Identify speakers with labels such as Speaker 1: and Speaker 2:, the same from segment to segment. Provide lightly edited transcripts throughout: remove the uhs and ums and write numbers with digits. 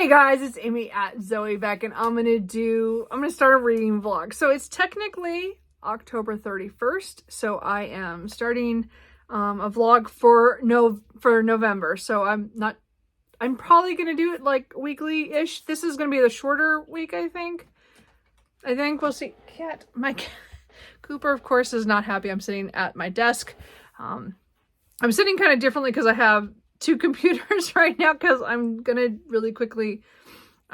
Speaker 1: Hey guys, it's Amy at Zoe Beck, and I'm gonna start a reading vlog. So it's technically October 31st, so I am starting a vlog for November. So I'm probably gonna do it like weekly-ish. This is gonna be the shorter week, I think. We'll see. Cooper, of course, is not happy I'm sitting at my desk. I'm sitting kind of differently because I have two computers right now, because I'm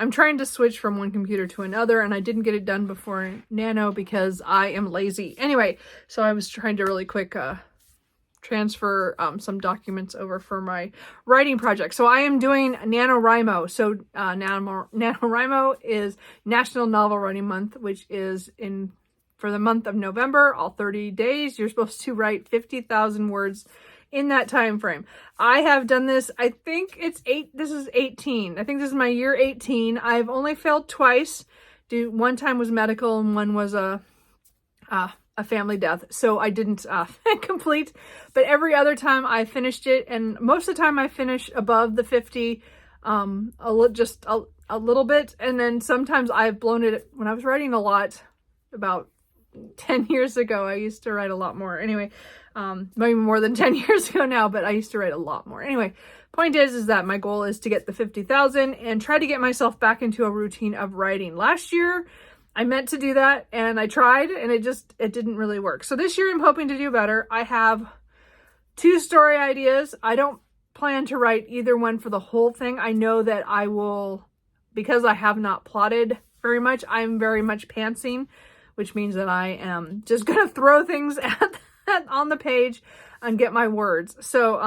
Speaker 1: trying to switch from one computer to another, and I didn't get it done before Nano because I am lazy. Anyway, so I was trying to really quick transfer some documents over for my writing project. So I am doing NaNoWriMo. So NaNoWriMo is National Novel Writing Month, which is for the month of November, all 30 days. You're supposed to write 50,000 words in that time frame. I have done this, I think this is 18. I think this is my year 18. I've only failed twice. One time was medical and one was a family death. So I didn't complete, but every other time I finished it, and most of the time I finish above the 50, just a little bit. And then sometimes I've blown it when I was writing a lot about 10 years ago. I used to write a lot more. Anyway, maybe more than 10 years ago now, but I used to write a lot more. Anyway, point is that my goal is to get the 50,000 and try to get myself back into a routine of writing. Last year, I meant to do that and I tried, and it didn't really work. So this year I'm hoping to do better. I have 2 story ideas. I don't plan to write either one for the whole thing. I know that I will, because I have not plotted very much, I'm very much pantsing, which means that I am just going to throw things on the page and get my words. So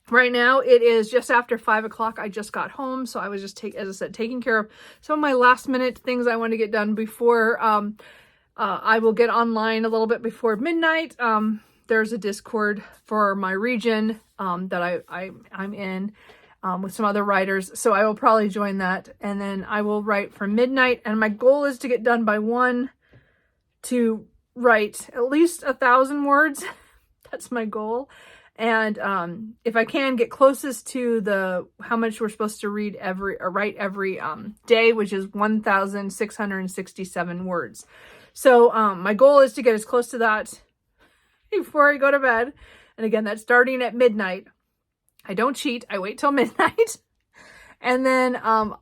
Speaker 1: right now it is just after 5 o'clock. I just got home, so I was just taking care of some of my last minute things I want to get done before I will get online a little bit before midnight. There's a Discord for my region that I'm in with some other writers, so I will probably join that, and then I will write from midnight, and my goal is to get done by 1 to write at least 1,000 words. That's my goal. And if I can get closest to how much we're supposed to write every day, which is 1,667 words. So my goal is to get as close to that before I go to bed. And again, that's starting at midnight. I don't cheat. I wait till midnight. And then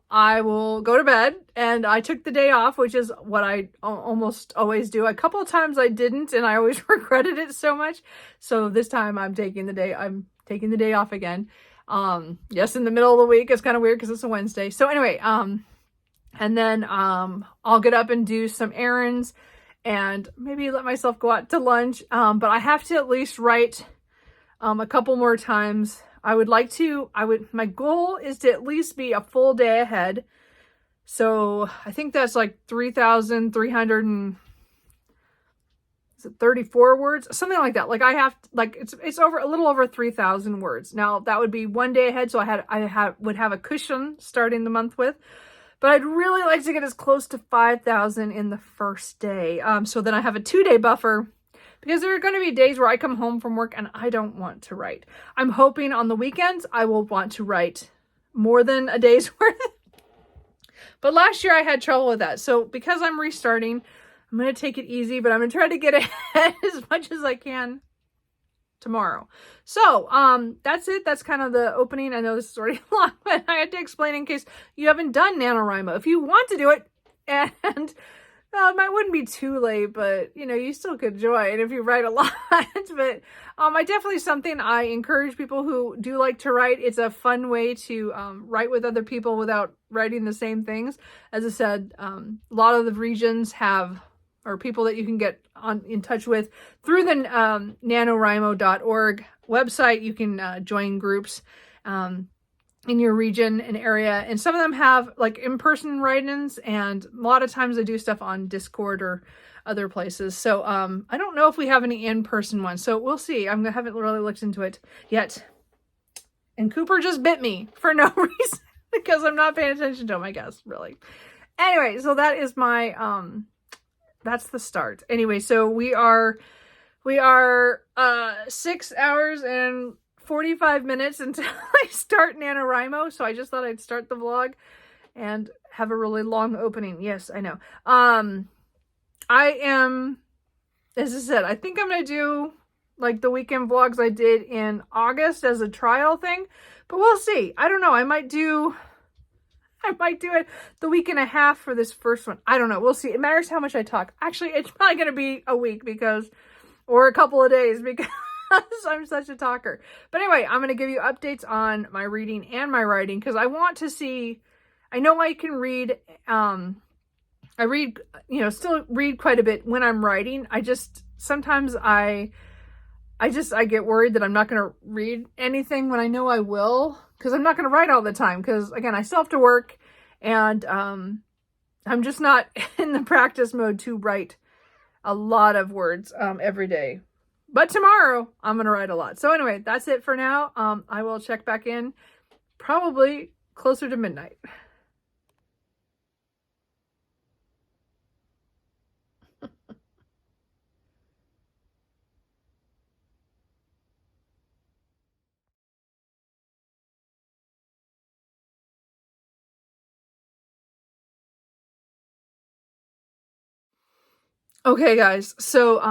Speaker 1: I will go to bed, and I took the day off, which is what I almost always do. A couple of times I didn't, and I always regretted it so much. So this time I'm taking the day off again. Yes, in the middle of the week. It's kind of weird because it's a Wednesday. So anyway, and then I'll get up and do some errands and maybe let myself go out to lunch. But I have to at least write a couple more times. My goal is to at least be a full day ahead. So I think that's like 3,334 words, something like that. Like it's over a little over 3,000 words. Now that would be 1 day ahead. So I would have a cushion starting the month with, but I'd really like to get as close to 5,000 in the first day. So then I have a 2-day buffer, because there are going to be days where I come home from work and I don't want to write. I'm hoping on the weekends I will want to write more than a day's worth. But last year I had trouble with that. So because I'm restarting, I'm going to take it easy, but I'm going to try to get ahead as much as I can tomorrow. So that's it. That's kind of the opening. I know this is already long, but I had to explain in case you haven't done NaNoWriMo. If you want to do it, and it wouldn't be too late, but you still could join if you write a lot. But definitely something I encourage people who do like to write. It's a fun way to write with other people without writing the same things. As I said, a lot of the regions or people that you can get in touch with through the NaNoWriMo.org website. You can join groups in your region and area, and some of them have like in-person write-ins, and a lot of times they do stuff on Discord or other places. So I don't know if we have any in-person ones, so we'll see. I haven't really looked into it yet. And Cooper just bit me for no reason because I'm not paying attention to him, I guess, really. Anyway, so that is my that's the start. Anyway, so we are 6 hours and 45 minutes until I start NaNoWriMo, so I just thought I'd start the vlog and have a really long opening. Yes, I know. I am, as I said, I think I'm going to do like the weekend vlogs I did in August as a trial thing, but we'll see. I don't know. I might do it the week and a half for this first one. I don't know. We'll see. It matters how much I talk. Actually, it's probably going to be a week or a couple of days because I'm such a talker. But anyway, I'm going to give you updates on my reading and my writing because I want to see, I know I can read, I read, still read quite a bit when I'm writing. Sometimes I get worried that I'm not going to read anything when I know I will, because I'm not going to write all the time. Because again, I still have to work, and I'm just not in the practice mode to write a lot of words every day. But tomorrow I'm going to write a lot. So anyway, that's it for now. I will check back in probably closer to midnight. Okay, guys, so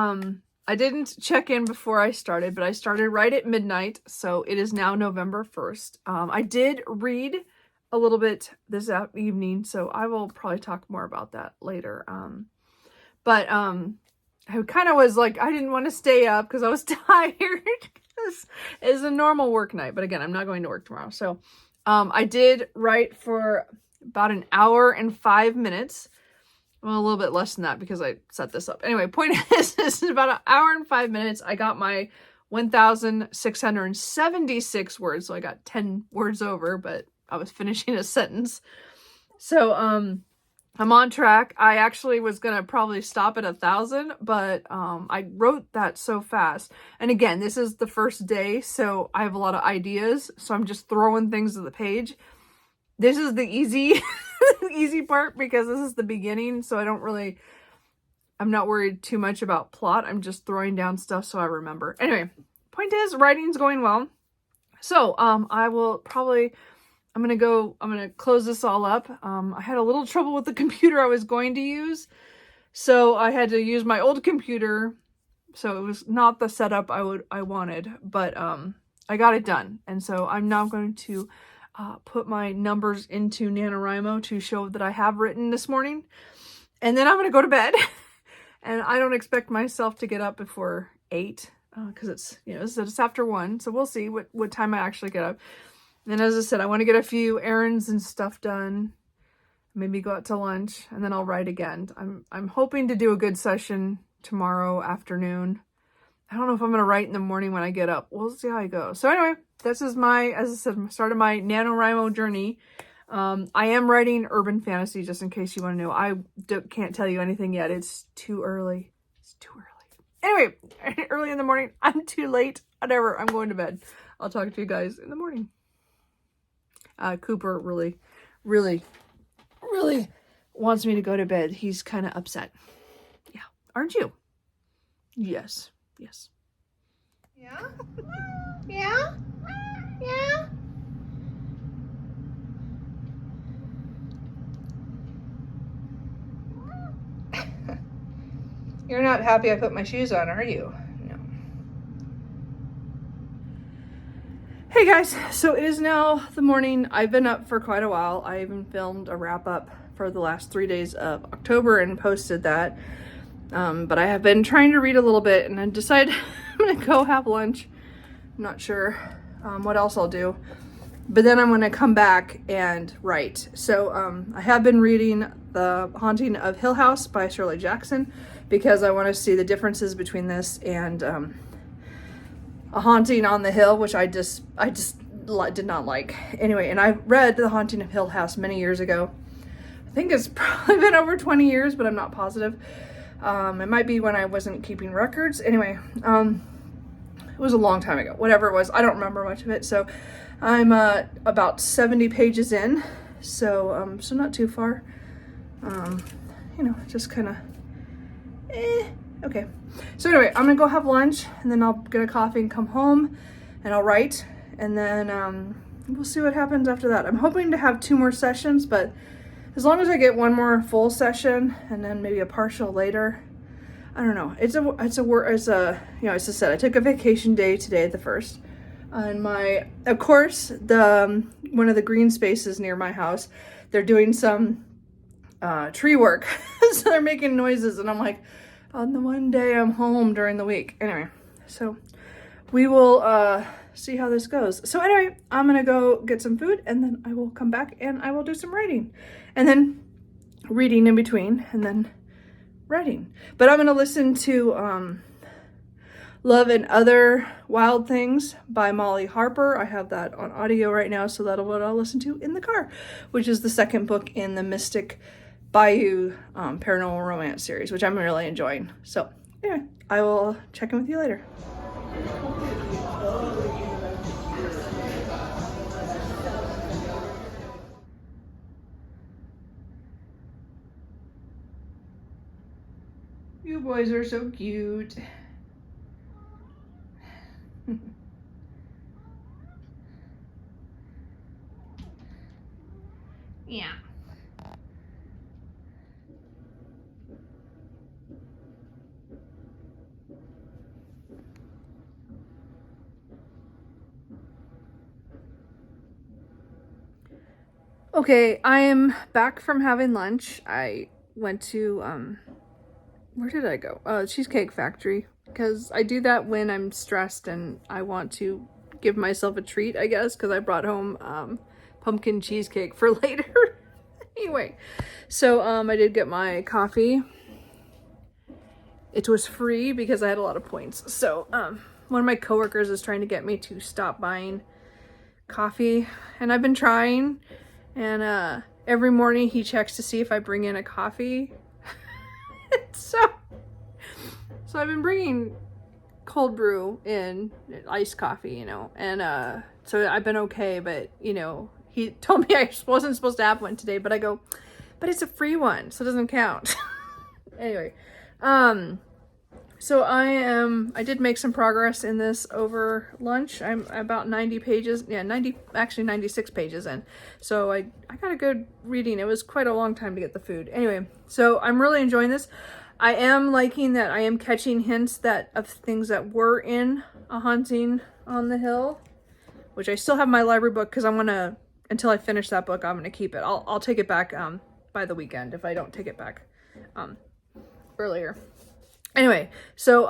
Speaker 1: I didn't check in before I started, but I started right at midnight, so it is now November 1st. I did read a little bit this evening, so I will probably talk more about that later. But I kind of was like, I didn't want to stay up because I was tired. It's a normal work night, but again, I'm not going to work tomorrow. So I did write for about an hour and 5 minutes. Well, a little bit less than that because I set this up. Anyway, point is, this is about an hour and 5 minutes. I got my 1,676 words. So I got 10 words over, but I was finishing a sentence. So I'm on track. I actually was going to probably stop at 1,000, but I wrote that so fast. And again, this is the first day, so I have a lot of ideas. So I'm just throwing things to the page. This is the easy part because this is the beginning, so I'm not worried too much about plot. I'm just throwing down stuff so I remember. Anyway, point is, writing's going well. So I'm gonna close this all up. I had a little trouble with the computer I was going to use, so I had to use my old computer. So it was not the setup I wanted, but I got it done, and so I'm now going to put my numbers into NaNoWriMo to show that I have written this morning. And then I'm going to go to bed. And I don't expect myself to get up before 8 because it's after 1. So we'll see what time I actually get up. And as I said, I want to get a few errands and stuff done. Maybe go out to lunch and then I'll write again. I'm hoping to do a good session tomorrow afternoon. I don't know if I'm going to write in the morning when I get up. We'll see how I go. So anyway, this is as I said, start of my NaNoWriMo journey. I am writing urban fantasy, just in case you want to know. I can't tell you anything yet. It's too early. It's too early. Anyway, early in the morning. I'm too late. Whatever. I'm going to bed. I'll talk to you guys in the morning. Cooper really, really, really wants me to go to bed. He's kind of upset. Yeah. Aren't you? Yes. Yes.
Speaker 2: Yeah? Yeah? Yeah? You're not happy I put my shoes on, are you? No.
Speaker 1: Hey guys, so it is now the morning. I've been up for quite a while. I even filmed a wrap up for the last 3 days of October and posted that. But I have been trying to read a little bit and I decided I'm gonna go have lunch. I'm not sure what else I'll do, but then I'm gonna come back and write. So I have been reading The Haunting of Hill House by Shirley Jackson because I want to see the differences between this and A Haunting on the Hill, which I just did not like. Anyway, and I read The Haunting of Hill House many years ago. I think it's probably been over 20 years, but I'm not positive. It might be when I wasn't keeping records. Anyway, it was a long time ago. Whatever it was, I don't remember much of it. So I'm about 70 pages in. So so not too far. Just kind of okay. So anyway, I'm gonna go have lunch and then I'll get a coffee and come home and I'll write. And then we'll see what happens after that. I'm hoping to have 2 more sessions, but as long as I get 1 more full session and then maybe a partial later, I don't know. It's a, you know, as I said, I took a vacation day today, the 1st. And of course, one of the green spaces near my house, they're doing some tree work. So they're making noises, and I'm like, on the one day I'm home during the week. Anyway, so we will see how this goes. So anyway, I'm gonna go get some food, and then I will come back and I will do some writing, and then reading in between, and then writing. But I'm gonna listen to Love and Other Wild Things by Molly Harper. I have that on audio right now, so that'll what I'll listen to in the car, which is the 2nd book in the Mystic Bayou paranormal romance series, which I'm really enjoying. So anyway, I will check in with you later. You boys are so cute. Yeah. Okay, I am back from having lunch. I went to, where did I go? Cheesecake Factory, because I do that when I'm stressed and I want to give myself a treat, I guess, because I brought home pumpkin cheesecake for later. Anyway, so I did get my coffee. It was free because I had a lot of points. So one of my coworkers is trying to get me to stop buying coffee, and I've been trying. And every morning he checks to see if I bring in a coffee. so I've been bringing cold brew in, iced coffee, you know, and so I've been okay, but you know, he told me I wasn't supposed to have one today, but I go, but it's a free one, so it doesn't count. Anyway, so I did make some progress in this over lunch. I'm about 90 pages, actually 96 pages in. So I got a good reading. It was quite a long time to get the food. Anyway, so I'm really enjoying this. I am liking that I am catching hints of things that were in A Haunting on the Hill, which I still have my library book because I'm gonna, until I finish that book, I'm gonna keep it. I'll take it back by the weekend if I don't take it back earlier. Anyway, so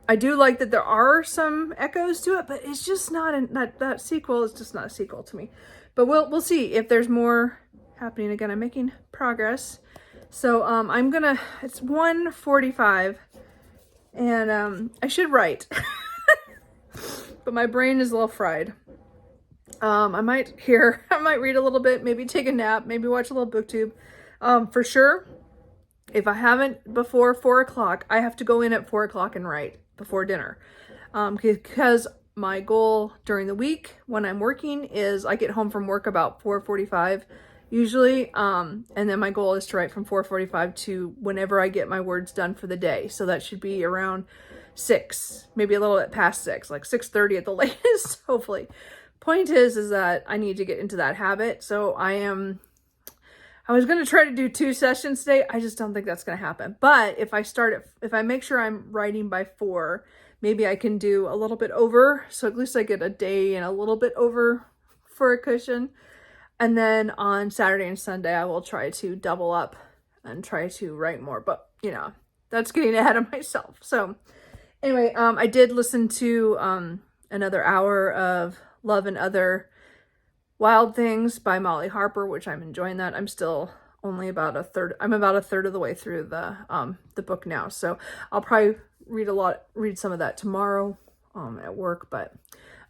Speaker 1: I do like that there are some echoes to it, but it's just not that sequel is just not a sequel to me. But we'll see if there's more happening. Again, I'm making progress. So it's 1:45, and I should write, but my brain is a little fried. I might read a little bit, maybe take a nap, maybe watch a little booktube. For sure, if I haven't before 4 o'clock, I have to go in at 4 o'clock and write before dinner. Because my goal during the week when I'm working is I get home from work about 4:45 usually. And then my goal is to write from 4:45 to whenever I get my words done for the day. So that should be around 6, maybe a little bit past 6, like 6:30 at the latest, hopefully. Point is that I need to get into that habit. So I was going to try to do 2 sessions today. I just don't think that's going to happen. But if I make sure I'm writing by 4, maybe I can do a little bit over. So at least I get a day and a little bit over for a cushion. And then on Saturday and Sunday, I will try to double up and try to write more. But, you know, that's getting ahead of myself. So anyway, I did listen to another hour of Love and Other Wild Things by Molly Harper, which I'm enjoying that. I'm still only about a third. I'm about a third of the way through the book now. So I'll probably read some of that tomorrow at work, but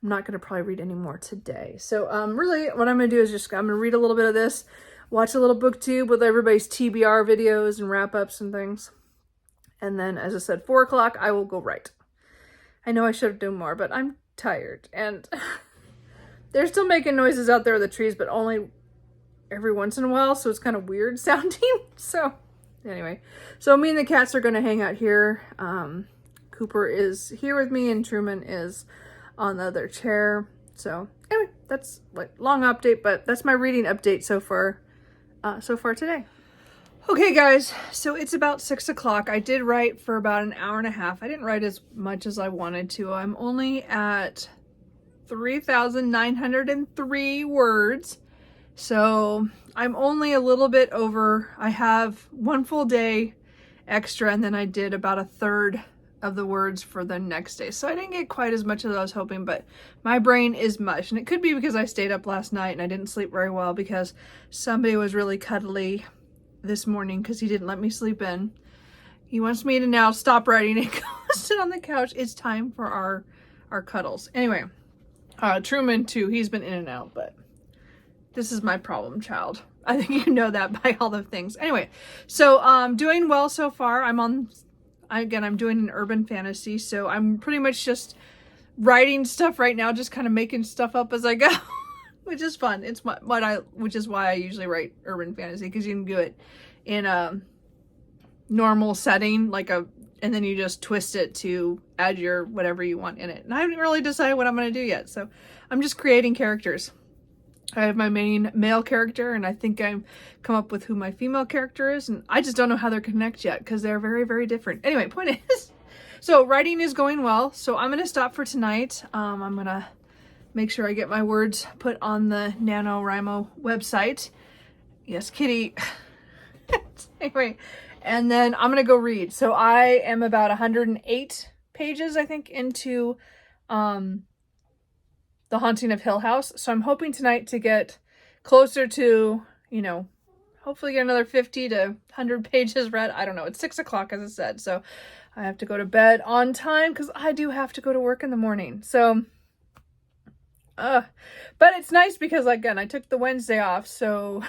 Speaker 1: I'm not going to probably read any more today. So really what I'm going to do is I'm going to read a little bit of this, watch a little booktube with everybody's TBR videos and wrap-ups and things. And then, as I said, 4 o'clock, I will go write. I know I should have done more, but I'm tired. And they're still making noises out there with the trees, but only every once in a while, so it's kind of weird sounding. So anyway, so me and the cats are going to hang out here. Cooper is here with me, and Truman is on the other chair. So anyway, that's like long update, but that's my reading update so far today. Okay guys, so it's about 6 o'clock. I did write for about an hour and a half. I didn't write as much as I wanted to. I'm only at 3,903 words. So I'm only a little bit over. I have one full day extra, and then I did about a third of the words for the next day. So I didn't get quite as much as I was hoping, but my brain is mush. And it could be because I stayed up last night and I didn't sleep very well because somebody was really cuddly this morning because he didn't let me sleep in. He wants me to now stop writing and go sit on the couch. It's time for our cuddles. Anyway, Truman too, he's been in and out, but this is my problem child. I think you know that by all the things. Anyway, so doing well so far. I'm doing an urban fantasy, so I'm pretty much just writing stuff right now, just kind of making stuff up as I go. Which is fun. It's which is why I usually write urban fantasy, because you can do it in a normal setting, and then you just twist it to add your whatever you want in it. And I haven't really decided what I'm going to do yet, so I'm just creating characters. I have my main male character, and I think I've come up with who my female character is, and I just don't know how they're connect yet because they're very, very different. Anyway, point is, so writing is going well, so I'm going to stop for tonight. I'm going to make sure I get my words put on the NaNoWriMo website. Yes, kitty. Anyway, and then I'm going to go read. So I am about 108 pages, I think, into The Haunting of Hill House. So I'm hoping tonight to get closer to, hopefully get another 50 to 100 pages read. I don't know. It's 6 o'clock, as I said. So I have to go to bed on time because I do have to go to work in the morning. So but it's nice because, again, I took the Wednesday off, so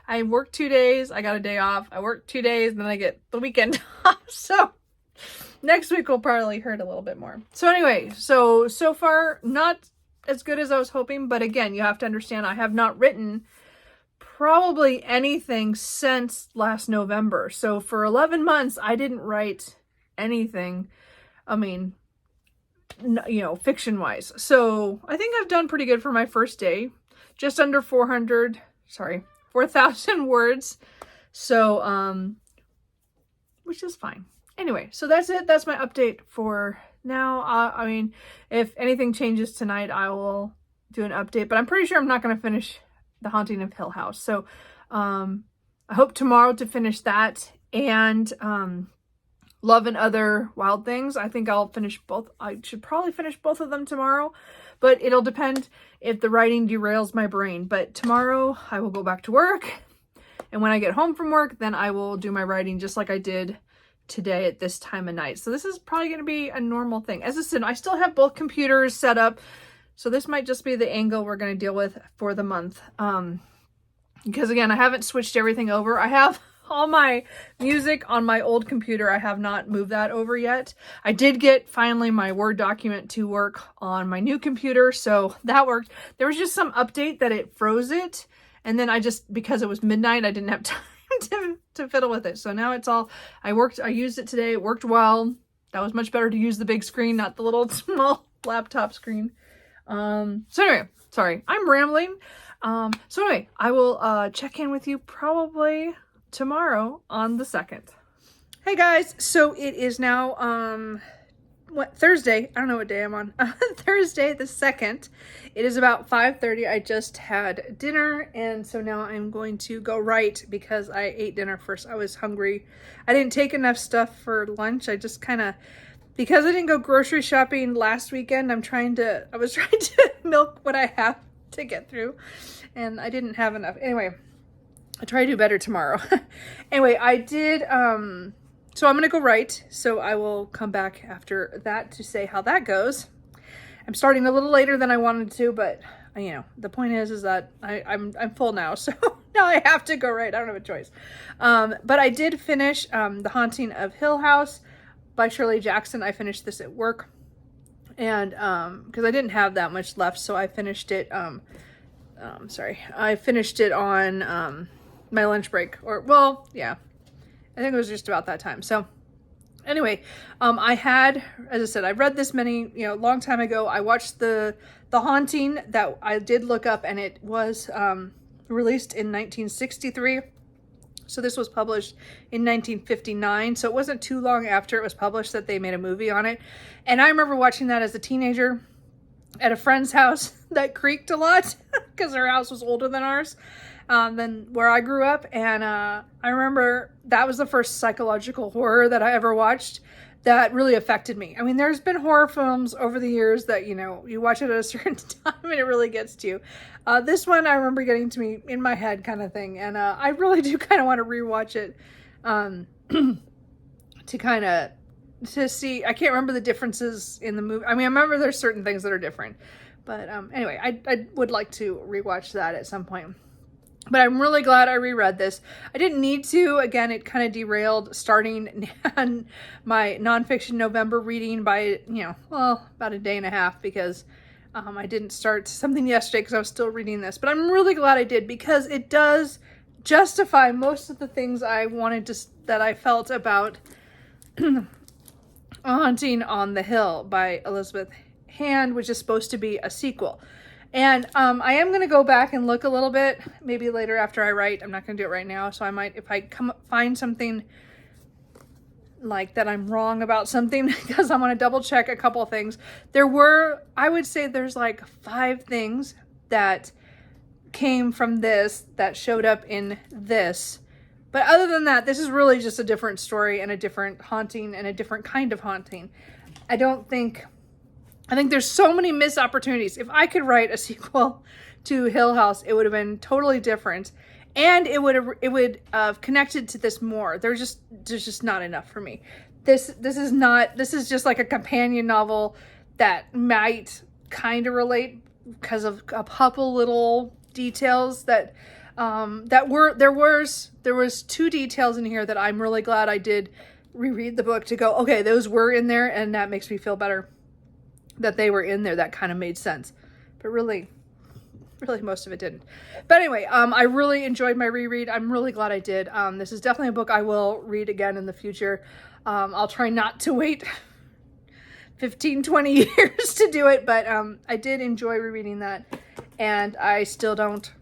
Speaker 1: I worked 2 days, I got a day off, I worked 2 days, then I get the weekend off, so next week will probably hurt a little bit more. So anyway, so far, not as good as I was hoping, but again, you have to understand, I have not written probably anything since last November, so for 11 months, I didn't write anything, fiction wise. So I think I've done pretty good for my first day, just under 4,000 words. So, which is fine. Anyway, so that's it. That's my update for now. If anything changes tonight, I will do an update, but I'm pretty sure I'm not going to finish The Haunting of Hill House. So, I hope tomorrow to finish that, and, Love and Other Wild Things. I think I'll finish both. I should probably finish both of them tomorrow, but it'll depend if the writing derails my brain. But tomorrow I will go back to work, and when I get home from work, then I will do my writing just like I did today at this time of night. So this is probably going to be a normal thing. As I said, I still have both computers set up, so this might just be the angle we're going to deal with for the month. Because again, I haven't switched everything over. I have all my music on my old computer. I have not moved that over yet. I did get finally my Word document to work on my new computer, so that worked. There was just some update that it froze it, and then because it was midnight, I didn't have time to fiddle with it. So now it's all, I used it today. It worked well. That was much better to use the big screen, not the little small laptop screen. So anyway, sorry, I'm rambling. So anyway, I will check in with you probably tomorrow on the 2nd. Hey guys, so it is now Thursday. I don't know what day I'm on. Thursday the 2nd. It is about 5:30. I just had dinner, and so now I'm going to go write because I ate dinner first. I was hungry. I didn't take enough stuff for lunch. I just because I didn't go grocery shopping last weekend, I was trying to milk what I have to get through, and I didn't have enough. Anyway, I'll try to do better tomorrow. Anyway, I did, so I'm going to go write. So I will come back after that to say how that goes. I'm starting a little later than I wanted to, but the point is that I'm full now. So now I have to go write. I don't have a choice. But I did finish, The Haunting of Hill House by Shirley Jackson. I finished this at work, and, cause I didn't have that much left. So I finished it, I finished it on, my lunch break, I think it was just about that time. So Anyway, I had, as I said, I read this many, long time ago. I watched the Haunting that I did look up, and it was released in 1963. So this was published in 1959. So it wasn't too long after it was published that they made a movie on it. And I remember watching that as a teenager at a friend's house that creaked a lot because their house was older than ours, than where I grew up. And I remember that was the first psychological horror that I ever watched that really affected me. I mean, there's been horror films over the years that, you watch it at a certain time and it really gets to you. This one I remember getting to me in my head kind of thing. And I really do kind of want to rewatch it to see. I can't remember the differences in the movie. I mean, I remember there's certain things that are different. But anyway, I would like to rewatch that at some point. But I'm really glad I reread this. I didn't need to. Again, it kind of derailed starting my Nonfiction November reading by, about a day and a half, because I didn't start something yesterday because I was still reading this. But I'm really glad I did, because it does justify most of the things that I felt about Haunting on the Hill by Elizabeth Hand, which is supposed to be a sequel. And I am going to go back and look a little bit, maybe later after I write. I'm not going to do it right now. So I might, if I find something like that I'm wrong about something, because I want to double check a couple of things. I would say there's like 5 things that came from this that showed up in this. But other than that, this is really just a different story and a different haunting and a different kind of haunting. I think there's so many missed opportunities. If I could write a sequel to Hill House, it would have been totally different, and it would have connected to this more. There's just not enough for me. This is just like a companion novel that might kind of relate because of a couple little details that there was 2 details in here that I'm really glad I did reread the book to go, okay, those were in there, and that makes me feel better that they were in there. That kind of made sense, but really most of it didn't. But anyway, I really enjoyed my reread. I'm really glad I did. This is definitely a book I will read again in the future. I'll try not to wait 15-20 years to do it, but I did enjoy rereading that, and I still don't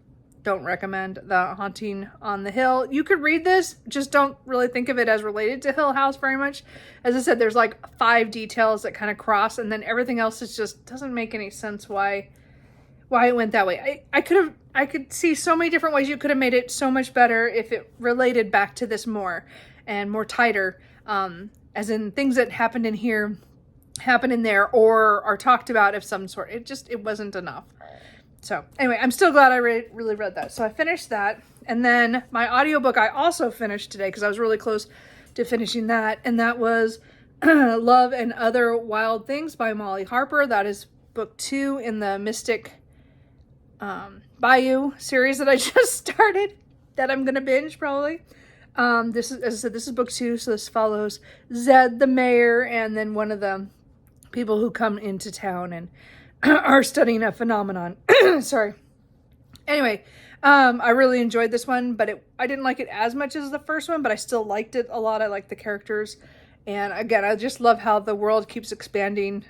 Speaker 1: recommend The Haunting on the Hill. You could read this, just don't really think of it as related to Hill House very much. As I said, there's like 5 details that kind of cross, and then everything else is just doesn't make any sense why it went that way. I could see so many different ways you could have made it so much better if it related back to this more and more tighter, as in things that happened in here happen in there or are talked about of some sort. It wasn't enough. So anyway, I'm still glad I really read that. So I finished that. And then my audiobook I also finished today because I was really close to finishing that. And that was Love and Other Wild Things by Molly Harper. That is book 2 in the Mystic Bayou series that I just started that I'm going to binge probably. This is, as I said, this is book 2. So this follows Zed, the mayor, and then one of the people who come into town and are studying a phenomenon. Sorry. Anyway, I really enjoyed this one, but I didn't like it as much as the first one, but I still liked it a lot. I liked the characters. And again, I just love how the world keeps expanding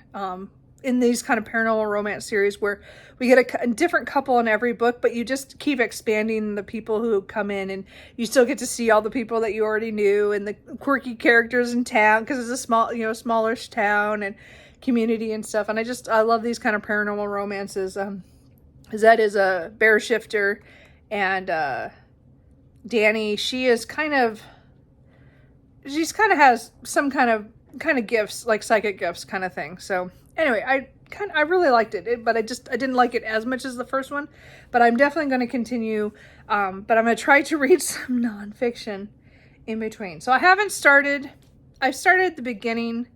Speaker 1: in these kind of paranormal romance series where we get a different couple in every book, but you just keep expanding the people who come in, and you still get to see all the people that you already knew and the quirky characters in town because it's a smallish town and community and stuff. And I love these kind of paranormal romances. Zed is a bear shifter, and Danny, she's kind of has some kind of gifts, like psychic gifts kind of thing. So anyway, I really liked it, but I didn't like it as much as the first one. But I'm definitely going to continue. But I'm going to try to read some nonfiction in between. So I started at the beginning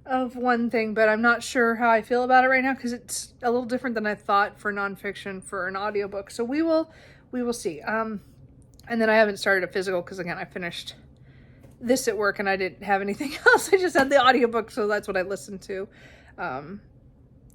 Speaker 1: of one thing, but I'm not sure how I feel about it right now because it's a little different than I thought for nonfiction for an audiobook. So we will see. And then I haven't started a physical because again, I finished this at work and I didn't have anything else. I just had the audiobook, so that's what I listened to.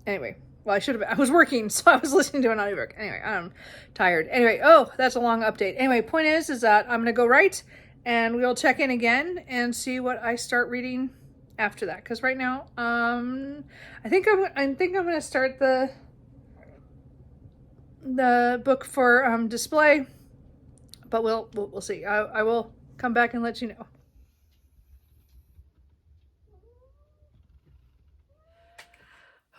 Speaker 1: Anyway, well, I was working, so I was listening to an audiobook. Anyway, I'm tired. Anyway, that's a long update. Anyway, point is that I'm going to go write, and we'll check in again and see what I start reading after that. Because right now, I think I'm gonna start the book for display, but we'll see. I will come back and let you know.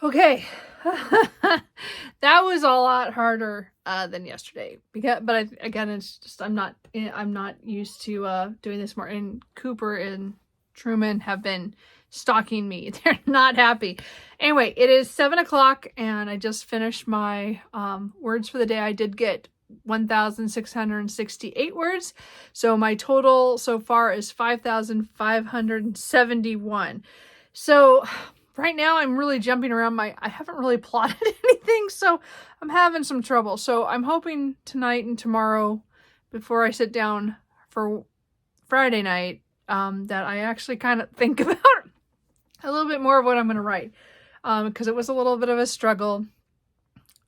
Speaker 1: Okay, that was a lot harder than yesterday but again, it's just I'm not used to doing this more. And Cooper and Truman have been stalking me. They're not happy. Anyway, it is 7 o'clock and I just finished my words for the day. I did get 1,668 words, so my total so far is 5,571. So right now I'm really jumping around. I haven't really plotted anything, so I'm having some trouble. So I'm hoping tonight and tomorrow, before I sit down for Friday night, that I actually kind of think about a little bit more of what I'm going to write, because it was a little bit of a struggle,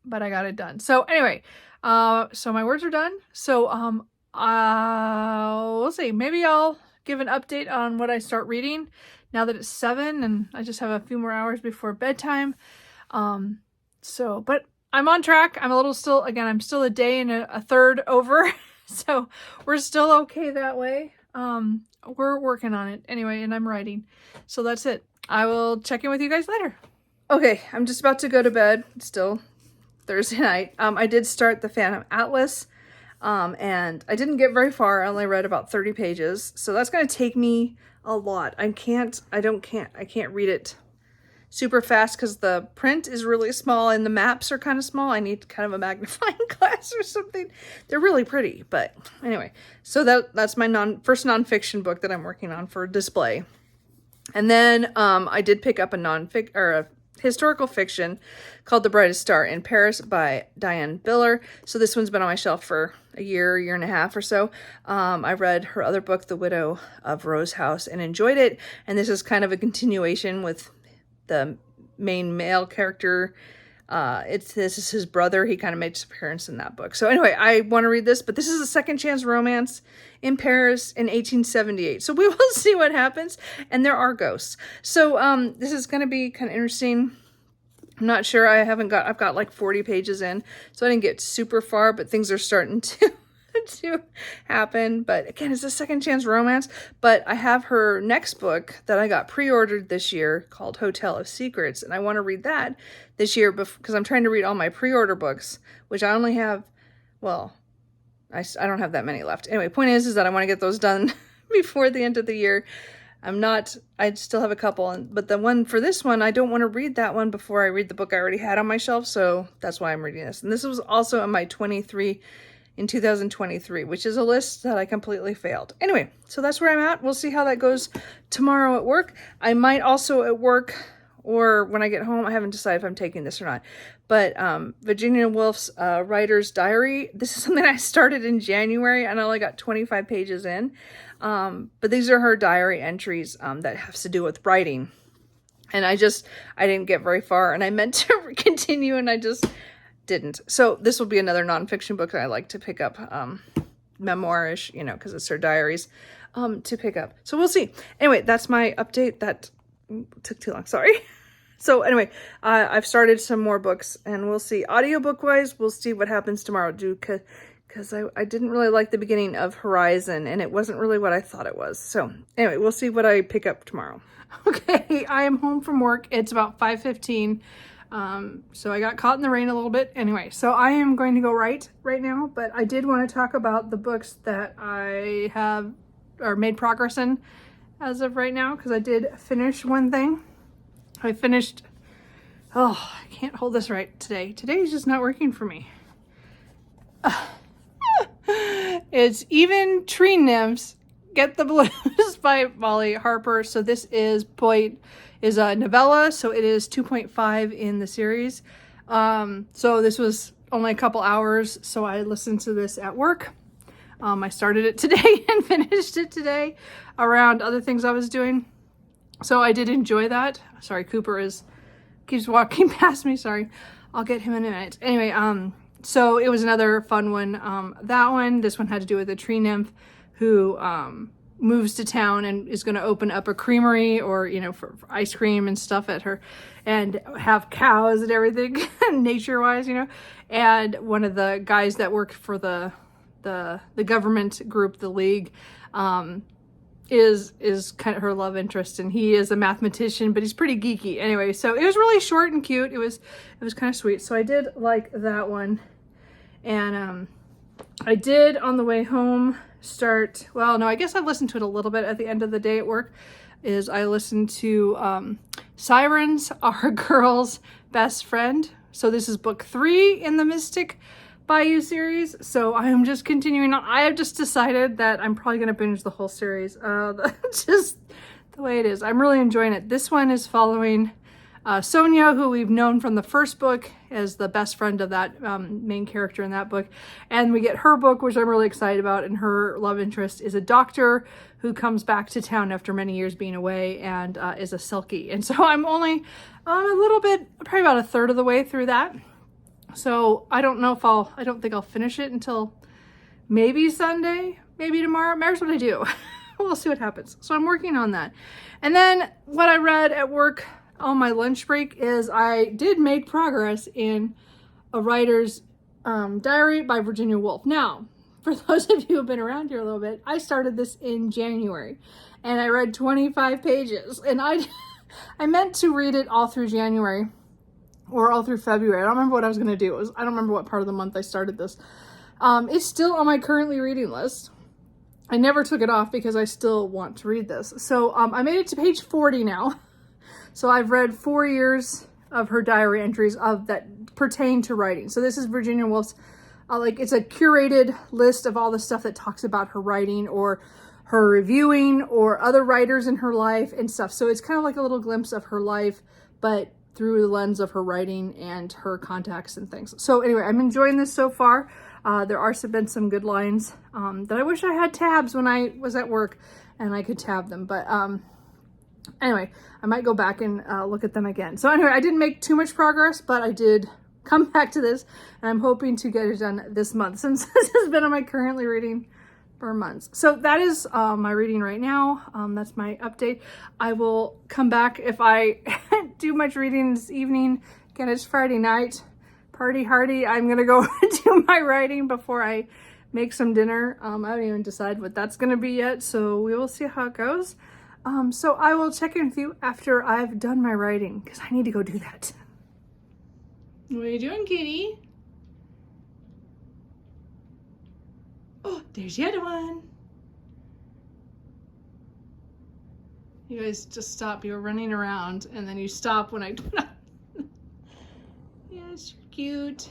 Speaker 1: but I got it done. So anyway, so my words are done. So we'll see. Maybe I'll give an update on what I start reading now that it's 7 and I just have a few more hours before bedtime. But I'm on track. I'm still a day and a third over. So we're still okay that way. We're working on it anyway, and I'm writing. So that's it. I will check in with you guys later. Okay, I'm just about to go to bed. It's still Thursday night. I did start the Phantom Atlas, and I didn't get very far. I only read about 30 pages. So that's going to take me a lot. I can't read it super fast because the print is really small and the maps are kind of small. I need kind of a magnifying glass or something. They're really pretty, but anyway. So that's my first nonfiction book that I'm working on for display. And then I did pick up a historical fiction called The Brightest Star in Paris by Diane Biller. So this one's been on my shelf for a year and a half or so. I read her other book, The Widow of Rose House, and enjoyed it. And this is kind of a continuation with the main male character. This is his brother. He kind of makes an appearance in that book. So anyway, I want to read this, but this is a second chance romance in Paris in 1878. So we will see what happens. And there are ghosts. So this is going to be kind of interesting. I'm not sure. I've got like 40 pages in, so I didn't get super far, but things are starting to happen. But again, it's a second chance romance. But I have her next book that I got pre-ordered this year called Hotel of Secrets, and I want to read that this year because I'm trying to read all my pre-order books, which I only have, well, I don't have that many left. Anyway, point is that I want to get those done before the end of the year. I still have a couple, but the one for this one, I don't want to read that one before I read the book I already had on my shelf, so that's why I'm reading this. And this was also on my 23 in 2023, which is a list that I completely failed. Anyway, so that's where I'm at. We'll see how that goes tomorrow at work. I might also at work, or when I get home, I haven't decided if I'm taking this or not, but Virginia Woolf's Writer's Diary. This is something I started in January and I only got 25 pages in. But these are her diary entries that has to do with writing. And I didn't get very far, and I meant to continue and I just didn't. So this will be another nonfiction book that I like to pick up, memoirish, because it's her diaries, to pick up. So we'll see. Anyway, that's my update. That took too long, sorry. So anyway, I've started some more books, and we'll see. Audiobook wise, we'll see what happens tomorrow, because I didn't really like the beginning of Horizon, and it wasn't really what I thought it was. So anyway, we'll see what I pick up tomorrow. Okay, I am home from work. It's about 5:15. So I got caught in the rain a little bit. Anyway, so I am going to go write right now, but I did want to talk about the books that I have or made progress in as of right now, because I did finish one thing. I can't hold this right today. Today is just not working for me. It's Even Tree Nymphs Get the Blues by Molly Harper. So this is a novella, so it is 2.5 in the series. So this was only a couple hours, so I listened to this at work. I started it today and finished it today around other things I was doing. So I did enjoy that. Sorry, Cooper keeps walking past me. Sorry. I'll get him in a minute. Anyway, so it was another fun one. This one had to do with a tree nymph who moves to town and is going to open up a creamery, or, you know, for ice cream and stuff at her, and have cows and everything, nature wise, you know. And one of the guys that work for the government group, the League, is kind of her love interest, and he is a mathematician, but he's pretty geeky. Anyway, so it was really short and cute. It was kind of sweet. So I did like that one. And I did on the way home start, well, no, I guess I listened to it a little bit at the end of the day at work. I listened to Sirens, Our Girl's Best Friend. So this is book 3 in the Mystic Bayou series. So I am just continuing on. I have just decided that I'm probably going to binge the whole series. Just the way it is. I'm really enjoying it. This one is following Sonia, who we've known from the first book as the best friend of that main character in that book. And we get her book, which I'm really excited about, and her love interest is a doctor who comes back to town after many years being away, and is a Selkie. And so I'm only a little bit, probably about a third of the way through that. So I don't know if I don't think I'll finish it until maybe Sunday, maybe tomorrow. Matters what I do. We'll see what happens. So I'm working on that. And then what I read at work on my lunch break is I did make progress in A Writer's Diary by Virginia Woolf. Now, for those of you who have been around here a little bit, I started this in January and I read 25 pages, and I meant to read it all through January or all through February. I don't remember what I was going to do. I don't remember what part of the month I started this. It's still on my currently reading list. I never took it off because I still want to read this. So I made it to page 40 now. So I've read 4 years of her diary entries that pertain to writing. So this is Virginia Woolf's, it's a curated list of all the stuff that talks about her writing or her reviewing or other writers in her life and stuff. So it's kind of like a little glimpse of her life, but through the lens of her writing and her contacts and things. So anyway, I'm enjoying this so far. There are been some good lines that I wish I had tabs when I was at work and I could tab them. But anyway, I might go back and look at them again. So anyway, I didn't make too much progress, but I did come back to this, and I'm hoping to get it done this month, since this has been on my currently reading for months. So that is my reading right now. That's my update. I will come back if I do much reading this evening. Again, it's Friday night. Party hardy. I'm going to go do my writing before I make some dinner. I haven't even decided what that's going to be yet, so we will see how it goes. So I will check in with you after I've done my writing, because I need to go do that. What are you doing, kitty? Oh, there's the other one. You guys just stop. You're running around, and then you stop when I do that. Yes, you're cute.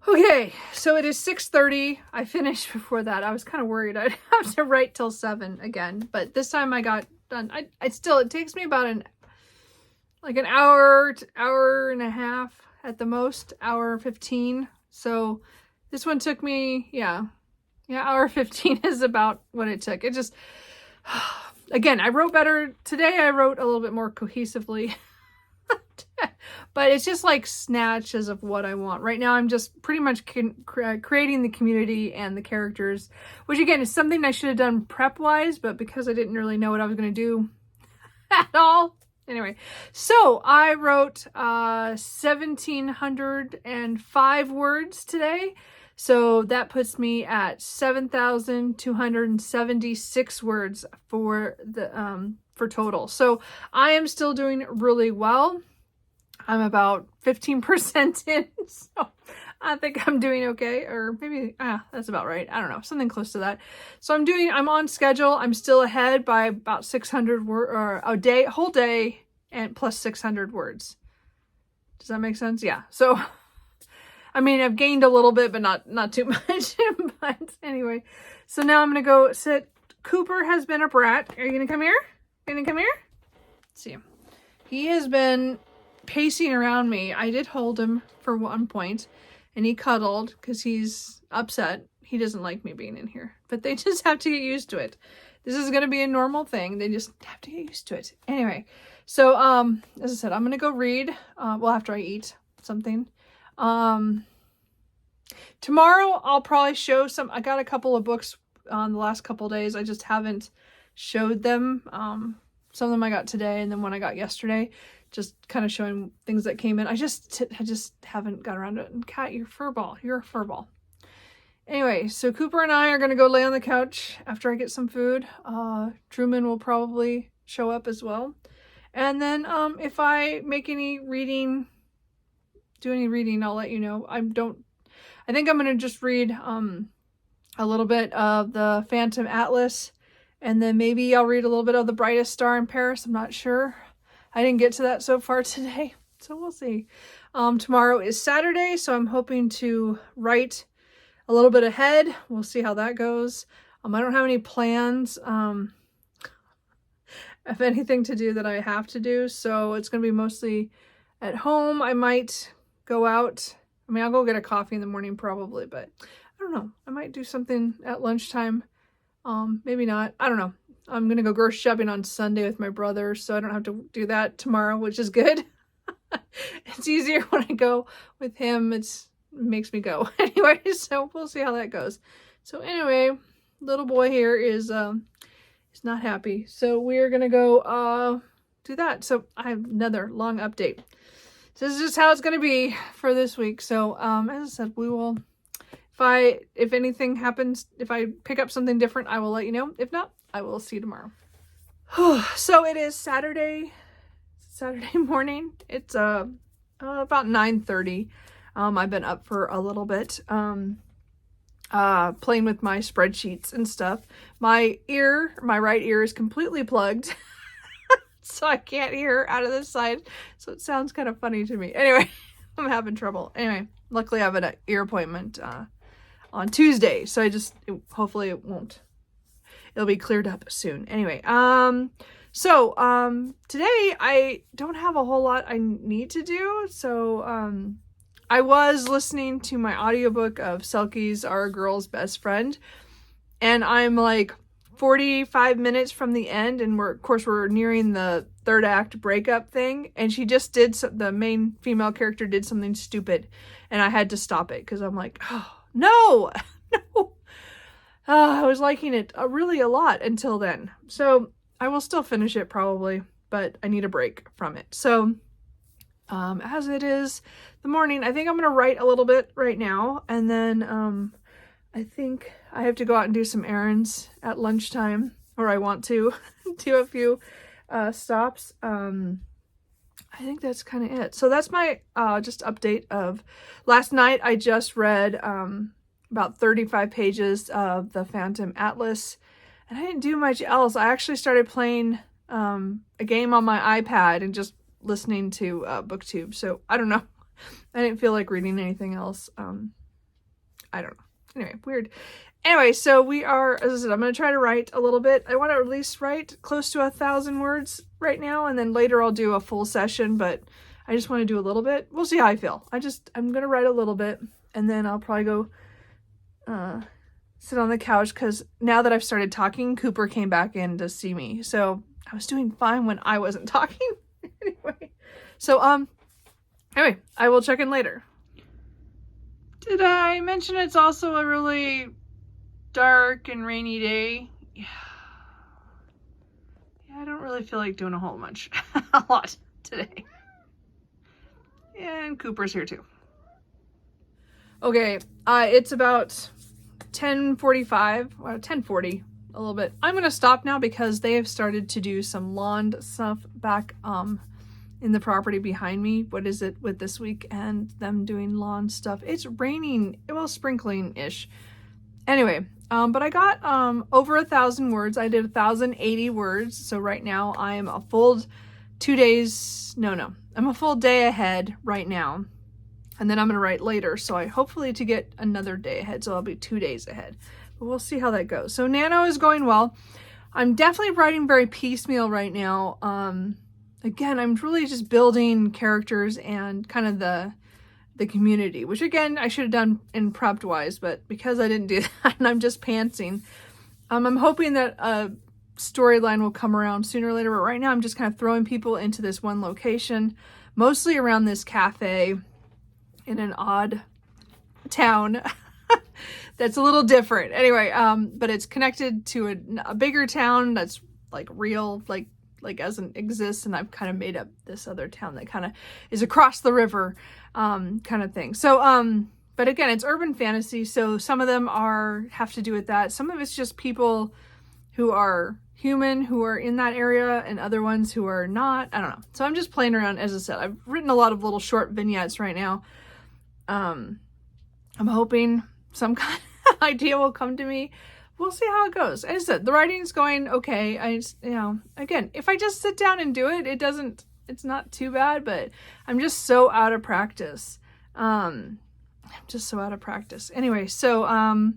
Speaker 1: Okay, so it is 6:30. I finished before that. I was kind of worried I'd have to write till 7 again, but this time I got done. It takes me about an hour to hour and a half at the most, hour 15. So this one took me, hour 15 is about what it took. It just, again, I wrote better today. I wrote a little bit more cohesively. But it's just like snatches of what I want. Right now, I'm just pretty much creating the community and the characters, which again is something I should have done prep-wise, but because I didn't really know what I was going to do at all. Anyway, so I wrote 1,705 words today. So that puts me at 7,276 words for total. So I am still doing really well. I'm about 15% in, so I think I'm doing okay, or maybe, that's about right. I don't know, something close to that. So I'm on schedule. I'm still ahead by about 600 words, or whole day, and plus 600 words. Does that make sense? Yeah. So, I mean, I've gained a little bit, but not too much. But anyway, so now I'm going to go sit. Cooper has been a brat. Are you going to come here? Let's see. He has been pacing around me. I did hold him for one point, and he cuddled because he's upset. He doesn't like me being in here, but they just have to get used to it. This is going to be a normal thing. They just have to get used to it. Anyway, so as I said, I'm going to go read after I eat something. Tomorrow I'll probably show I got a couple of books on the last couple days. I just haven't showed them. Some of them I got today, and then one I got yesterday, just kind of showing things that came in. I just haven't got around to it. And Kat, you're a furball. Anyway, so Cooper and I are going to go lay on the couch after I get some food. Truman will probably show up as well. And then if I make any reading, do any reading, I'll let you know. I think I'm going to just read a little bit of the Phantom Atlas, and then maybe I'll read a little bit of The Brightest Star in Paris. I'm not sure. I didn't get to that so far today, so we'll see. Tomorrow is Saturday, so I'm hoping to write a little bit ahead. We'll see how that goes. I don't have any plans of anything to do that I have to do, so it's going to be mostly at home. I might go out. I mean, I'll go get a coffee in the morning probably, but I don't know. I might do something at lunchtime. Maybe not. I don't know. I'm going to go grocery shopping on Sunday with my brother, so I don't have to do that tomorrow, which is good. It's easier when I go with him. It makes me go. Anyway, so we'll see how that goes. So anyway, little boy here is not happy. So we're going to go do that. So I have another long update. So this is just how it's going to be for this week. So as I said, we will, if anything happens, if I pick up something different, I will let you know. If not, I will see you tomorrow. So it is Saturday morning. It's about 9:30. I've been up for a little bit, playing with my spreadsheets and stuff. My right ear is completely plugged, so I can't hear out of this side. So it sounds kind of funny to me. Anyway, I'm having trouble. Anyway, luckily I have an ear appointment on Tuesday, so hopefully it'll be cleared up soon. Anyway, so today I don't have a whole lot I need to do. So I was listening to my audiobook of Selkie's Our Girl's Best Friend, and I'm like 45 minutes from the end, and we're nearing the third act breakup thing, and she just the main female character did something stupid, and I had to stop it because I'm like, oh no. I was liking it really a lot until then. So I will still finish it probably, but I need a break from it. So as it is the morning, I think I'm going to write a little bit right now. And then I think I have to go out and do some errands at lunchtime, or I want to do a few stops. I think that's kind of it. So that's my just update of last night. I just read about 35 pages of the Phantom Atlas, and I didn't do much else. I actually started playing a game on my iPad and just listening to BookTube. So I don't know. I didn't feel like reading anything else. I don't know. Anyway, weird. Anyway, so we are, as I said, I'm going to try to write a little bit. I want to at least write close to 1,000 words right now, and then later I'll do a full session, but I just want to do a little bit. We'll see how I feel. I'm going to write a little bit, and then I'll probably go sit on the couch, because now that I've started talking, Cooper came back in to see me. So I was doing fine when I wasn't talking. Anyway, so anyway, I will check in later. Did I mention it's also a really dark and rainy day? Yeah, I don't really feel like doing a lot today. And Cooper's here too. Okay, it's about 10:45, or 10:40, a little bit. I'm gonna stop now because they have started to do some lawn stuff back in the property behind me. What is it with this week and them doing lawn stuff? It's raining, well, sprinkling-ish. Anyway, but I got over 1,000 words. I did 1,080 words. So right now I am a full 2 days. No, I'm a full day ahead right now. And then I'm going to write later. So I hopefully to get another day ahead. So I'll be 2 days ahead. But we'll see how that goes. So Nano is going well. I'm definitely writing very piecemeal right now. Again, I'm really just building characters and kind of the community, which again, I should have done in prepped wise, but because I didn't do that and I'm just pantsing, I'm hoping that a storyline will come around sooner or later. But right now I'm just kind of throwing people into this one location, mostly around this cafe in an odd town that's a little different. Anyway, but it's connected to a bigger town that's like real, like doesn't exist, and I've kind of made up this other town that kind of is across the river, kind of thing. So, but again, it's urban fantasy, so some of them have to do with that. Some of it's just people who are human, who are in that area, and other ones who are not. I don't know. So I'm just playing around. As I said, I've written a lot of little short vignettes right now. I'm hoping some kind of idea will come to me. We'll see how it goes. As I said, the writing's going okay. Again, if I just sit down and do it, it's not too bad, but I'm just so out of practice. Anyway, so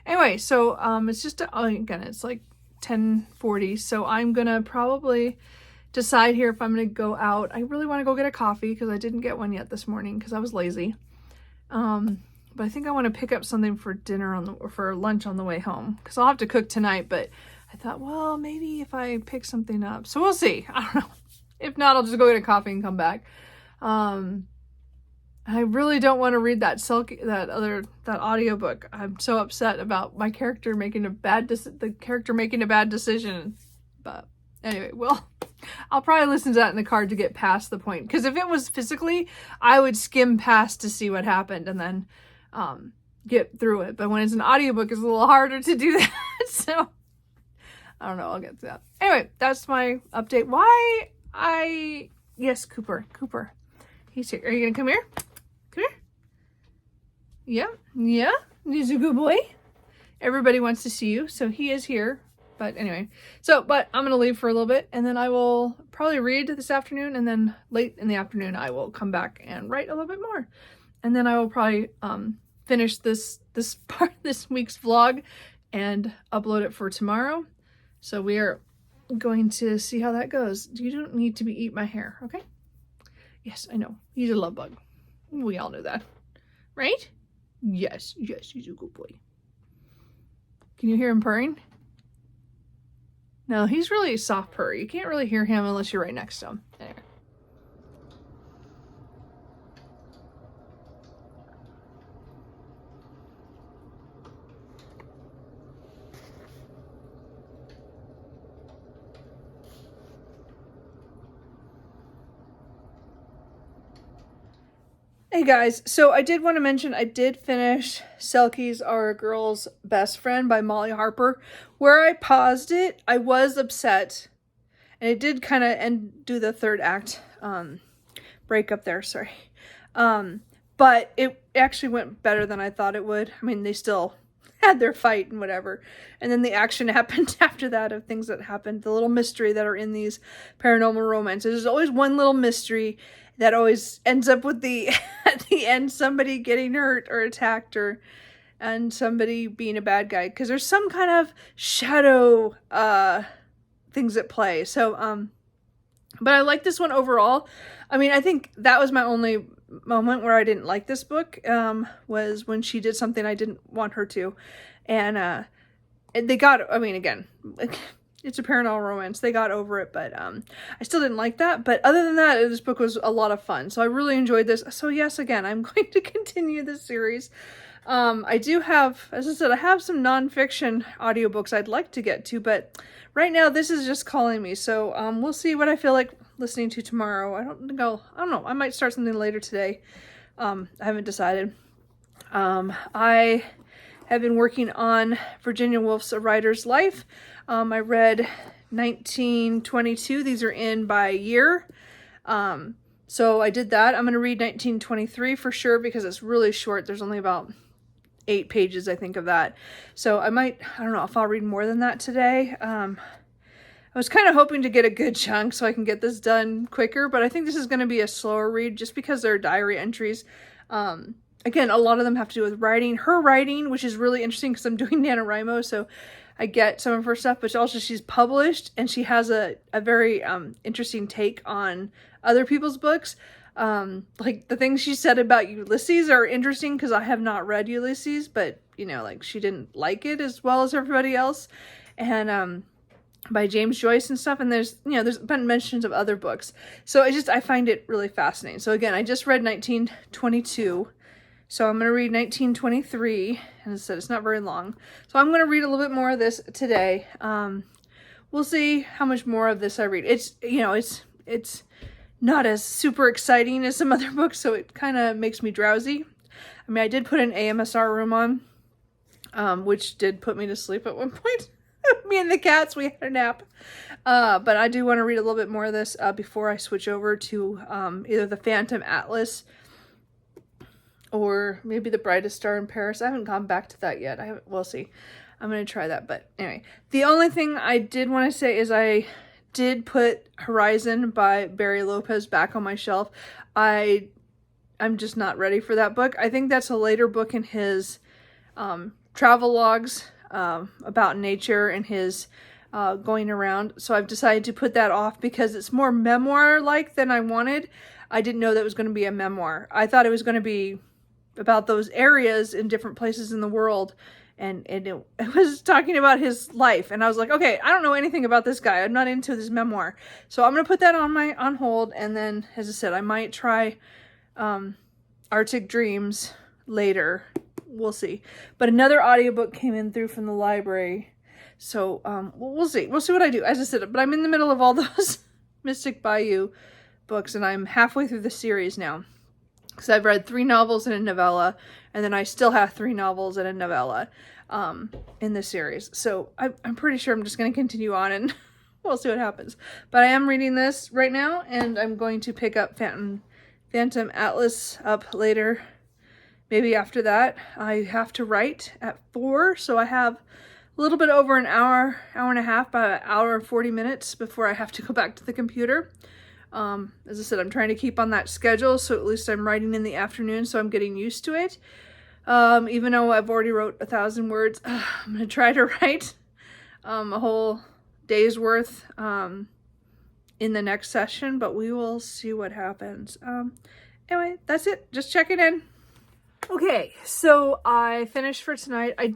Speaker 1: it's just, again, it's like 10:40. So I'm going to probably decide here if I'm going to go out. I really want to go get a coffee because I didn't get one yet this morning because I was lazy. But I think I want to pick up something for dinner or for lunch on the way home because I'll have to cook tonight. But I thought, well, maybe if I pick something up. So we'll see. I don't know. If not, I'll just go get a coffee and come back. I really don't want to read that audiobook. I'm so upset about my character making a bad decision. But anyway, well, I'll probably listen to that in the car to get past the point. Because if it was physically, I would skim past to see what happened and then get through it. But when it's an audiobook, it's a little harder to do that. So I don't know. I'll get to that. Anyway, that's my update. Yes, Cooper. He's here. Are you going to come here? Come here. Yeah. He's a good boy. Everybody wants to see you. So he is here. But anyway, but I'm going to leave for a little bit and then I will probably read this afternoon, and then late in the afternoon, I will come back and write a little bit more. And then I will probably finish this week's vlog and upload it for tomorrow. So we are going to see how that goes. You don't need to eat my hair, okay? Yes, I know. He's a love bug. We all know that. Right? Yes, he's a good boy. Can you hear him purring? No, he's really soft purr. You can't really hear him unless you're right next to him. Anyway. Hey guys, so I did want to mention I did finish Selkies Are a Girl's Best Friend by Molly Harper. Where I paused it, I was upset, and it did kind of do the third act break up there, sorry. But it actually went better than I thought it would. I mean, they still had their fight and whatever, and then the action happened after that of things that happened, the little mystery that are in these paranormal romances. There's always one little mystery that always ends up with at the end, somebody getting hurt or attacked and somebody being a bad guy. Because there's some kind of shadow things at play. So, but I like this one overall. I mean, I think that was my only moment where I didn't like this book, was when she did something I didn't want her to. And again, it's a paranormal romance. They got over it, but I still didn't like that. But other than that, this book was a lot of fun. So I really enjoyed this. So yes, again, I'm going to continue this series. I do have, as I said, I have some nonfiction audiobooks I'd like to get to, but right now this is just calling me. So we'll see what I feel like listening to tomorrow. I don't know. I might start something later today. I haven't decided. I have been working on Virginia Woolf's A Writer's Life. I read 1922. These are in by year. So I did that. I'm going to read 1923 for sure because it's really short. There's only about 8 pages, I think, of that. So I don't know if I'll read more than that today. I was kind of hoping to get a good chunk so I can get this done quicker, but I think this is going to be a slower read just because they're diary entries. Again, a lot of them have to do with writing. Her writing, which is really interesting because I'm doing NaNoWriMo, so I get some of her stuff, but also she's published and she has a very interesting take on other people's books. Like the things she said about Ulysses are interesting because I have not read Ulysses, but like she didn't like it as well as everybody else. And by James Joyce and stuff, and there's been mentions of other books. So I find it really fascinating. So again, I just read 1922. So I'm going to read 1923, and as I said, it's not very long. So I'm going to read a little bit more of this today. We'll see how much more of this I read. It's, you know, it's not as super exciting as some other books, so it kind of makes me drowsy. I mean, I did put an AMSR room on, which did put me to sleep at one point. Me and the cats, we had a nap. But I do want to read a little bit more of this before I switch over to either the Phantom Atlas or maybe The Brightest Star in Paris. I haven't gone back to that yet. We'll see. I'm going to try that. But anyway, the only thing I did want to say is I did put Horizon by Barry Lopez back on my shelf. I'm just not ready for that book. I think that's a later book in his travel logs about nature and his going around. So I've decided to put that off because it's more memoir-like than I wanted. I didn't know that it was going to be a memoir. I thought it was going to be about those areas in different places in the world. And it was talking about his life. And I was like, okay, I don't know anything about this guy. I'm not into this memoir. So I'm going to put that on hold. And then, as I said, I might try Arctic Dreams later. We'll see. But another audiobook came in through from the library. So we'll see. We'll see what I do. As I said, but I'm in the middle of all those Mystic Bayou books. And I'm halfway through the series now. Because I've read 3 novels and a novella, and then I still have 3 novels and a novella in this series. So I'm pretty sure I'm just going to continue on, and we'll see what happens. But I am reading this right now, and I'm going to pick up Phantom Atlas up later. Maybe after that. I have to write at 4, so I have a little bit over an hour and a half, about an hour and 40 minutes before I have to go back to the computer. As I said, I'm trying to keep on that schedule, so at least I'm writing in the afternoon, so I'm getting used to it. Even though I've already wrote 1,000 words, I'm going to try to write a whole day's worth in the next session, but we will see what happens. Anyway, that's it. Just checking in. Okay, so I finished for tonight. I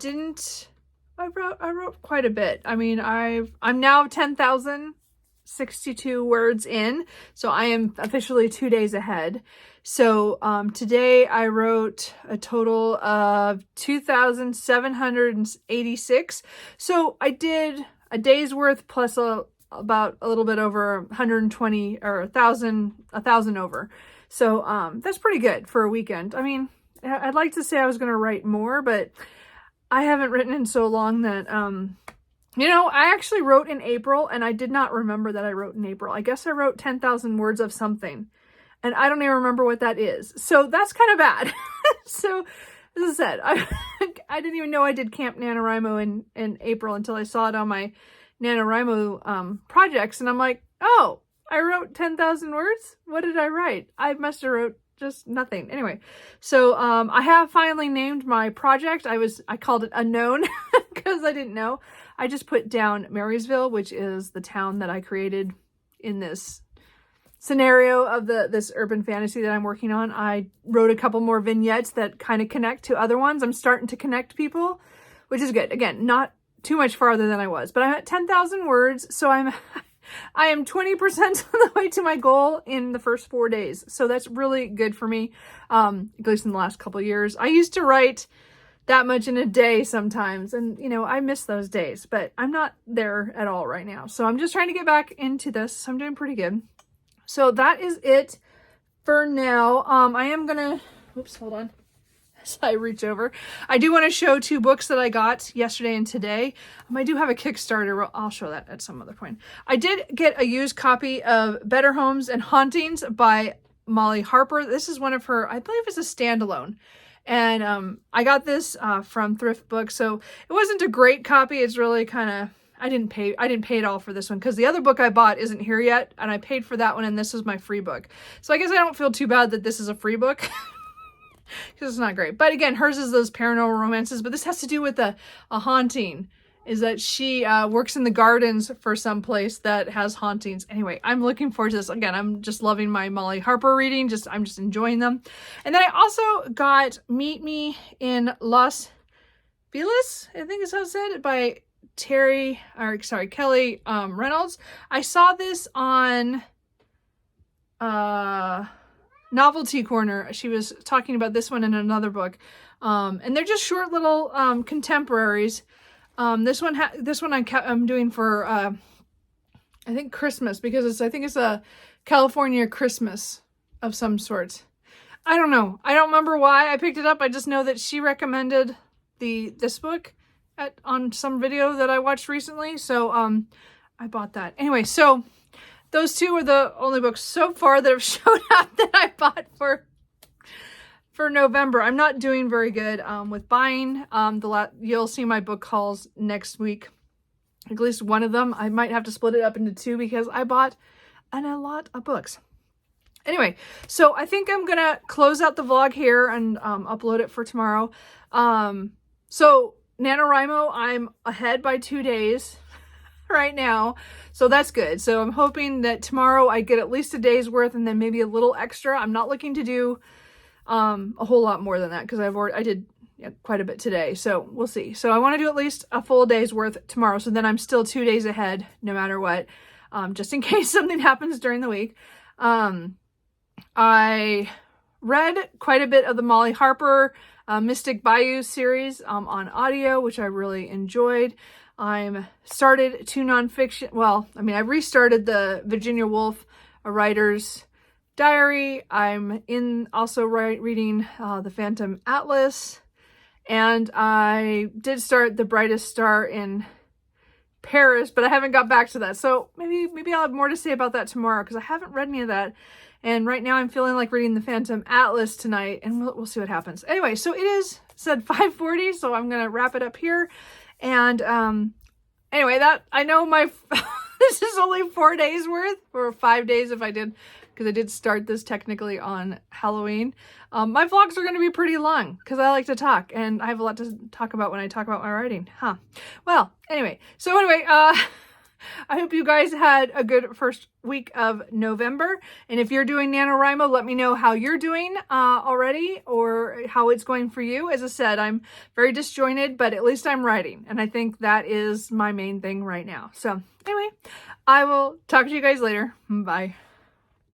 Speaker 1: wrote quite a bit. I mean, I'm now 10,062 words in, so I am officially 2 days ahead. So today I wrote a total of 2,786. So I did a day's worth plus about a little bit over 120 or 1,000 over. So that's pretty good for a weekend. I mean, I'd like to say I was going to write more, but I haven't written in so long that you know, I actually wrote in April, and I did not remember that I wrote in April. I guess I wrote 10,000 words of something, and I don't even remember what that is. So that's kind of bad. So, as I said, I didn't even know I did Camp NaNoWriMo in April until I saw it on my NaNoWriMo projects, and I'm like, oh, I wrote 10,000 words? What did I write? I must have wrote just nothing. Anyway, so I have finally named my project. I called it Unknown because I didn't know. I just put down Marysville, which is the town that I created in this scenario of this urban fantasy that I'm working on. I wrote a couple more vignettes that kind of connect to other ones. I'm starting to connect people, which is good. Again, not too much farther than I was, but I'm at 10,000 words, so I am 20% of the way to my goal in the first 4 days. So that's really good for me, at least in the last couple of years. I used to write that much in a day sometimes, and you know, I miss those days, but I'm not there at all right now. So I'm just trying to get back into this. So I'm doing pretty good. So that is it for now. I am gonna, oops, hold on. As I reach over, I do want to show 2 books that I got yesterday and today. I do have a Kickstarter. I'll show that at some other point. I did get a used copy of Better Homes and Hauntings by Molly Harper. This is one of her, I believe it's a standalone. And I got this from Thrift Books, so it wasn't a great copy. It's really kind of, I didn't pay it all for this one because the other book I bought isn't here yet, and I paid for that one, and this is my free book. So I guess I don't feel too bad that this is a free book because it's not great. But again, hers is those paranormal romances, but this has to do with a haunting. Is that she works in the gardens for some place that has hauntings. Anyway, I'm looking forward to this. Again, I'm just loving my Molly Harper reading. I'm just enjoying them. And then I also got Meet Me in Los Feliz, I think is how it said, by Kelly Reynolds. I saw this on Novelty Corner. She was talking about this one in another book. And they're just short little contemporaries. This one I'm doing for I think Christmas, because I think it's a California Christmas of some sort. I don't know. I don't remember why I picked it up. I just know that she recommended this book on some video that I watched recently. So I bought that. Anyway, so those two are the only books so far that have shown up that I bought for November. I'm not doing very good with buying. You'll see my book hauls next week. At least one of them. I might have to split it up into two because I bought a lot of books. Anyway, so I think I'm going to close out the vlog here and upload it for tomorrow. So NaNoWriMo, I'm ahead by 2 days right now. So that's good. So I'm hoping that tomorrow I get at least a day's worth and then maybe a little extra. I'm not looking to do a whole lot more than that because I did quite a bit today. So we'll see. So I want to do at least a full day's worth tomorrow. So then I'm still 2 days ahead no matter what, just in case something happens during the week. I read quite a bit of the Molly Harper Mystic Bayou series on audio, which I really enjoyed. I started 2 nonfiction. Well, I mean, I restarted the Virginia Woolf, A Writer's Diary. I'm also reading The Phantom Atlas. And I did start The Brightest Star in Paris, but I haven't got back to that. So maybe I'll have more to say about that tomorrow because I haven't read any of that. And right now I'm feeling like reading The Phantom Atlas tonight, and we'll see what happens. Anyway, so it is said 5:40, so I'm going to wrap it up here. And anyway, I know this is only 4 days worth, or 5 days if I did, because I did start this technically on Halloween. My vlogs are going to be pretty long because I like to talk, and I have a lot to talk about when I talk about my writing. Well, anyway, I hope you guys had a good first week of November. And if you're doing NaNoWriMo, let me know how you're doing already or how it's going for you. As I said, I'm very disjointed, but at least I'm writing. And I think that is my main thing right now. So anyway, I will talk to you guys later. Bye.